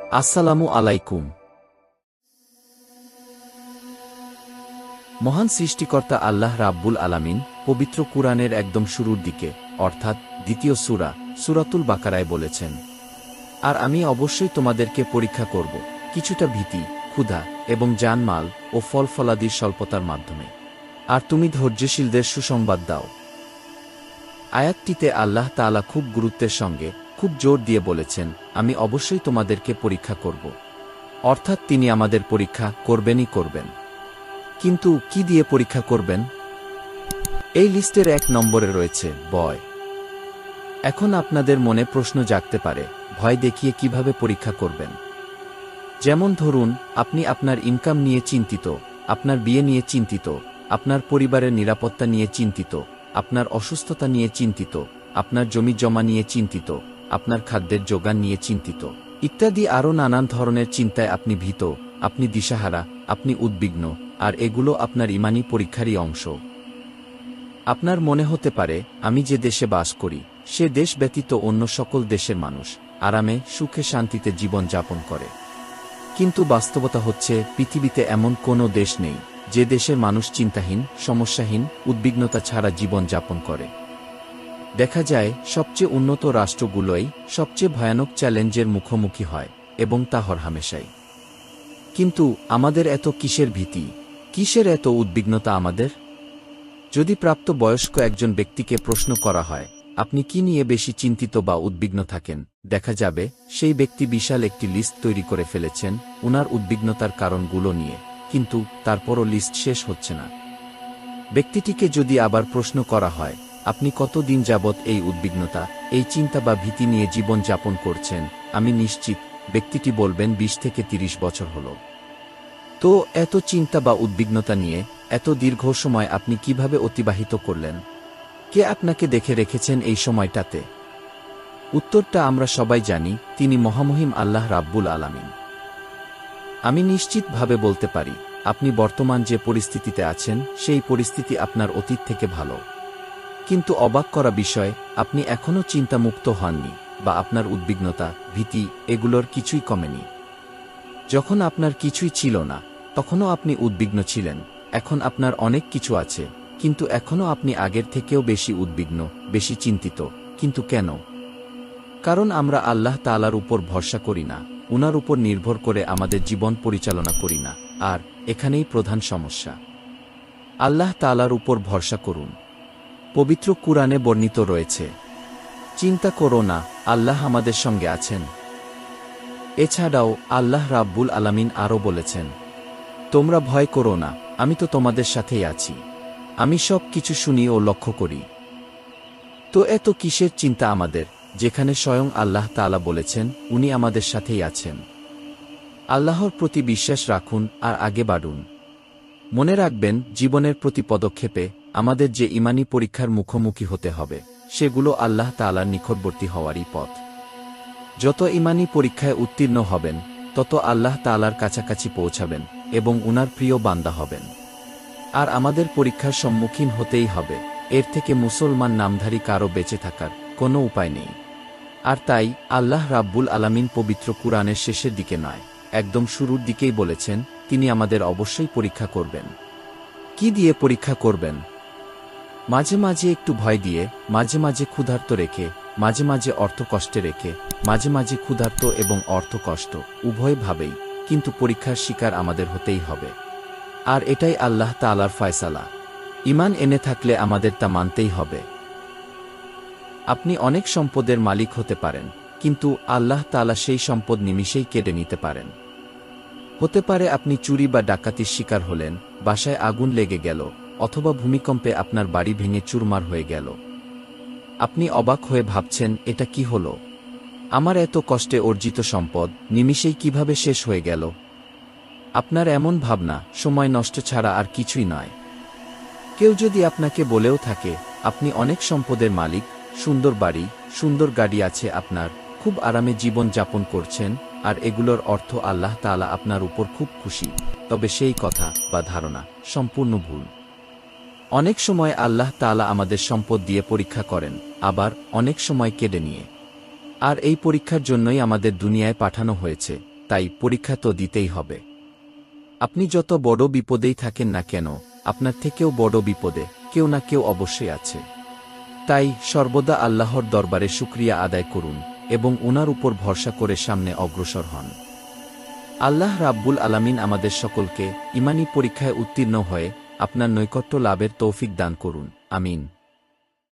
আসসালামু আলাইকুম। মহান সৃষ্টিকর্তা আল্লাহ রাব্বুল আলামিন পবিত্র কুরআনের একদম শুরুর দিকে অর্থাৎ দ্বিতীয় সূরা সূরাতুল বাকারায় বলেছেন, আর আমি অবশ্যই তোমাদেরকে পরীক্ষা করব কিছুটা ভীতি, ক্ষুধা এবং জানমাল ও ফলফলাদির স্বল্পতার মাধ্যমে, আর তুমি ধৈর্যশীলদের সুসংবাদ দাও। আয়াতটিতে আল্লাহ তাআলা খুব গুরুত্বের সঙ্গে খুব জোর দিয়ে বলেছেন, আমি অবশ্যই তোমাদেরকে পরীক্ষা করব। অর্থাৎ তিনি আমাদের পরীক্ষা করবেনই করবেন। কিন্তু কি দিয়ে পরীক্ষা করবেন? এই লিস্টের 1 নম্বরে রয়েছে ভয়। এখন আপনাদের মনে প্রশ্ন জাগতে পারে, ভয় দেখিয়ে কিভাবে পরীক্ষা করবেন? যেমন ধরুন, আপনি আপনার ইনকাম নিয়ে চিন্তিত, আপনার বিয়ে নিয়ে চিন্তিত, আপনার পরিবারের নিরাপত্তা নিয়ে চিন্তিত, আপনার অসুস্থতা নিয়ে চিন্তিত, আপনার জমি জমা নিয়ে চিন্তিত, আপনার খাদ্যের যোগান নিয়ে চিন্তিত, ইত্যাদি আরও নানান ধরনের চিন্তায় আপনি ভীত, আপনি দিশাহারা, আপনি উদ্বিগ্ন, আর এগুলো আপনার ঈমানী পরীক্ষারই অংশ। আপনার মনে হতে পারে, আমি যে দেশে বাস করি সে দেশ ব্যতীত অন্য সকল দেশের মানুষ আরামে সুখে শান্তিতে জীবন যাপন করে। কিন্তু বাস্তবতা হচ্ছে, পৃথিবীতে এমন কোনো দেশ নেই যে দেশের মানুষ চিন্তাহীন, সমস্যাহীন, উদ্বিগ্নতা ছাড়া জীবন যাপন করে। দেখা যায় সবচেয়ে উন্নত রাষ্ট্রগুলোই সবচেয়ে ভয়ানক চ্যালেঞ্জের মুখোমুখি হয়, এবং তা হরহামেশাই। কিন্তু আমাদের এত কিসের ভীতি, কিসের এত উদ্বিগ্নতা আমাদের? যদি প্রাপ্ত বয়স্ক একজন ব্যক্তিকে প্রশ্ন করা হয়, আপনি কি নিয়ে বেশি চিন্তিত বা উদ্বিগ্ন থাকেন, দেখা যাবে সেই ব্যক্তি বিশাল একটি লিস্ট তৈরি করে ফেলেছেন উনার উদ্বিগ্নতার কারণগুলো নিয়ে, কিন্তু তারপরও লিস্ট শেষ হচ্ছে না। ব্যক্তিটিকে যদি আবার প্রশ্ন করা হয়, আপনি কতদিন যাবৎ এই উদ্বিগ্নতা, এই চিন্তা বা ভীতি নিয়ে জীবন যাপন করছেন, আমি নিশ্চিত ব্যক্তিটি বলবেন 20 থেকে 30 বছর হল। তো এত চিন্তা বা উদ্বিগ্নতা নিয়ে এত দীর্ঘ সময় আপনি কিভাবে অতিবাহিত করলেন? কে আপনাকে দেখে রেখেছেন এই সময়টাতে? উত্তরটা আমরা সবাই জানি, তিনি মহামহিম আল্লাহ রাব্বুল আলামিন। আমি নিশ্চিতভাবে বলতে পারি, আপনি বর্তমান যে পরিস্থিতিতে আছেন সেই পরিস্থিতি আপনার অতীত থেকে ভালো। কিন্তু অবাক করা বিষয়, আপনি এখনও চিন্তামুক্ত হননি, বা আপনার উদ্বিগ্নতা, ভীতি এগুলোর কিছুই কমেনি। যখন আপনার কিছুই ছিল না তখনও আপনি উদ্বিগ্ন ছিলেন, এখন আপনার অনেক কিছু আছে, কিন্তু এখনও আপনি আগের থেকেও বেশি উদ্বিগ্ন, বেশি চিন্তিত। কিন্তু কেন? কারণ আমরা আল্লাহ তাআলার উপর ভরসা করি না, উনার উপর নির্ভর করে আমাদের জীবন পরিচালনা করি না। আর এখানেই প্রধান সমস্যা। আল্লাহ তাআলার উপর ভরসা করুন। পবিত্র কুরআনে বর্ণিত রয়েছে, চিন্তা করো না, আল্লাহ আমাদের সঙ্গে আছেন। এছাড়াও আল্লাহ রাব্বুল আলামিন আরও বলেছেন, তোমরা ভয় করো না, আমি তো তোমাদের সাথেই আছি, আমি সব কিছু শুনি ও লক্ষ্য করি। তো এত কিসের চিন্তা আমাদের, যেখানে স্বয়ং আল্লাহ তাআলা বলেছেন উনি আমাদের সাথেই আছেন? আল্লাহর প্রতি বিশ্বাস রাখুন আর আগে বাড়ুন। মনে রাখবেন, জীবনের প্রতি পদক্ষেপে আমাদের যে ঈমানী পরীক্ষার মুখোমুখি হতে হবে, সেগুলো আল্লাহ তাআলার নিকটবর্তী হওয়ারই পথ। যত ঈমানী পরীক্ষায় উত্তীর্ণ হবেন, তত আল্লাহ তাআলার কাছাকাছি পৌঁছাবেন এবং উনার প্রিয় বান্দা হবেন। আর আমাদের পরীক্ষার সম্মুখীন হতেই হবে, এর থেকে মুসলমান নামধারী কারো বেঁচে থাকার কোনো উপায় নেই। আর তাই আল্লাহ রাব্বুল আলামিন পবিত্র কুরআনের শেষের দিকে নয়, একদম শুরুর দিকেই বলেছেন, তিনি আমাদের অবশ্যই পরীক্ষা করবেন। কি দিয়ে পরীক্ষা করবেন? মাঝে মাঝে একটু ভয় দিয়ে, মাঝে মাঝে ক্ষুধার্ত রেখে, মাঝে মাঝে অর্থ কষ্টে রেখে, মাঝে মাঝে ক্ষুধার্ত এবং অর্থ কষ্ট উভয়ভাবেই, কিন্তু পরীক্ষার শিকার আমাদের হতেই হবে। আর এটাই আল্লাহ তাআলার ফয়সালা। ঈমান এনে থাকলে আমাদের তা মানতেই হবে। আপনি অনেক সম্পদের মালিক হতে পারেন, কিন্তু আল্লাহ তাআলা সেই সম্পদ নিমিষেই কেড়ে নিতে পারেন। হতে পারে আপনি চুরি বা ডাকাতির শিকার হলেন, বাসায় আগুন লেগে গেল, অথবা ভূমিকম্পে আপনার বাড়ি ভেঙে চুরমার হয়ে গেল। আপনি অবাক হয়ে ভাবছেন, এটা কি হলো? আমার এত কষ্টে অর্জিত সম্পদ নিমিষেই কিভাবে শেষ হয়ে গেল? আপনার এমন ভাবনা সময় নষ্ট ছাড়া আর কিছুই নয়। কেউ যদি আপনাকে বলেও থাকে, আপনি অনেক সম্পদের মালিক, সুন্দর বাড়ি, সুন্দর গাড়ি আছে আপনার, খুব আরামে জীবন যাপন করছেন, আর এগুলোর অর্থ আল্লাহ তাআলা আপনার উপর খুব খুশি, তবে সেই কথা বা ধারণা সম্পূর্ণ ভুল। অনেক সময় আল্লাহ তাআলা আমাদের সম্পদ দিয়ে পরীক্ষা করেন, আবার অনেক সময় কেড়ে নিয়ে। আর এই পরীক্ষার জন্যই আমাদের দুনিয়ায় পাঠানো হয়েছে, তাই পরীক্ষা তো দিতেই হবে। আপনি যত বড় বিপদেই থাকেন না কেন, আপনার থেকেও বড় বিপদে কেউ না কেউ অবশ্যই আছে। তাই সর্বদা আল্লাহর দরবারে শুকরিয়া আদায় করুন এবং উনার উপর ভরসা করে সামনে অগ্রসর হন। আল্লাহ রাব্বুল আলামিন আমাদের সকলকে ঈমানী পরীক্ষায় উত্তীর্ণ হয়ে আপনার নৈকট্য লাভের তৌফিক দান করুন। আমিন।